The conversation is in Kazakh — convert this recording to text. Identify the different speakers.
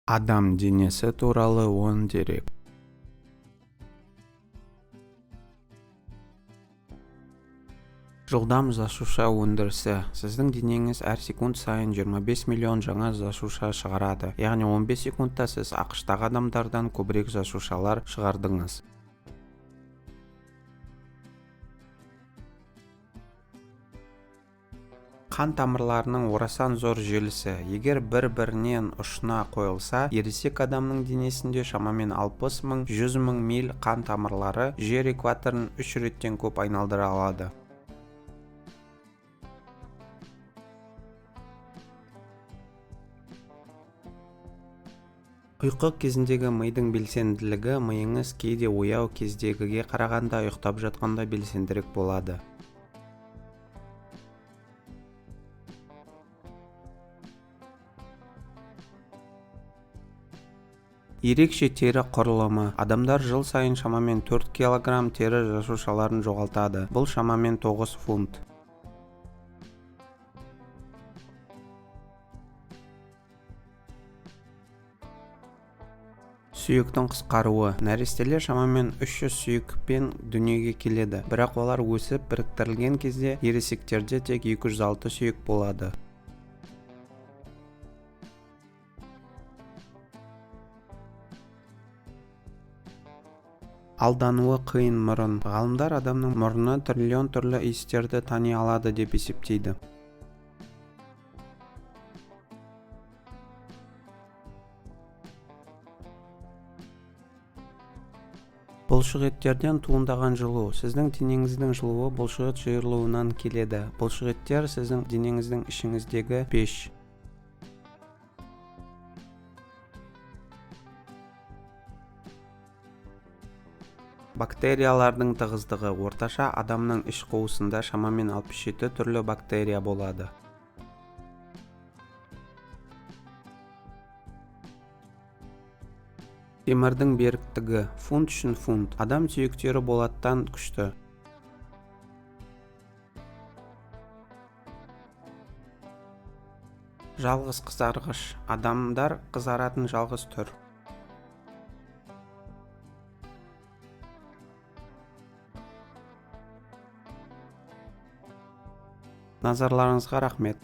Speaker 1: Адам денесі туралы 10 дерек. Жылдам жасуша өндірісі. Сіздің денеңіз әр секунд сайын 25 миллион жаңа жасуша шығарады. Яғни 15 секундта сіз ақш-тағы адамдардан көбірек жасушалар шығардыңыз. Қан тамырларының орасан зор желісі. Егер бір-бірінен ұшына қойылса, ересек адамның денесінде шамамен 60 мың, 100 мың миль қан тамырлары жер экваторын 3 реттен көп айналдыра алады. Ұйқы кезіндегі мидың белсенділігі миыңыз кейде ояу кездегіге қарағанда ұйықтап жатқанда белсендірек болады. Ерекше тері құрылымы. Адамдар жыл сайын шамамен 4 килограмм тері жасушаларын жоғалтады. Бұл шамамен 9 фунт. Сүйектің қысқаруы. Нәрестелер шамамен 300 сүйекпен дүниеге келеді, бірақ олар өсіп біріктірілген кезде ересектерде тек 206 сүйек болады. Алдануы қиын мұрын. Ғалымдар адамның мұрны триллион түрлі иістерді тани алады деп есептейді. Бұлшықеттерден туындаған жылу. Сіздің денеңіздің жылуы бұлшықет жиырылуынан келеді. Бұлшықеттер сіздің денеңіздің ішіңіздегі пеш. Бактериялардың тығыздығы. Орташа адамның іш қуысында шамамен 67 түрлі бактерия болады. Темірдің беріктігі. Фунт үшін фунт. Адам сүйектері болаттан күшті. Жалғыз қызарғыш. Адамдар қызаратын жалғыз түр. Назарларыңызға рахмет.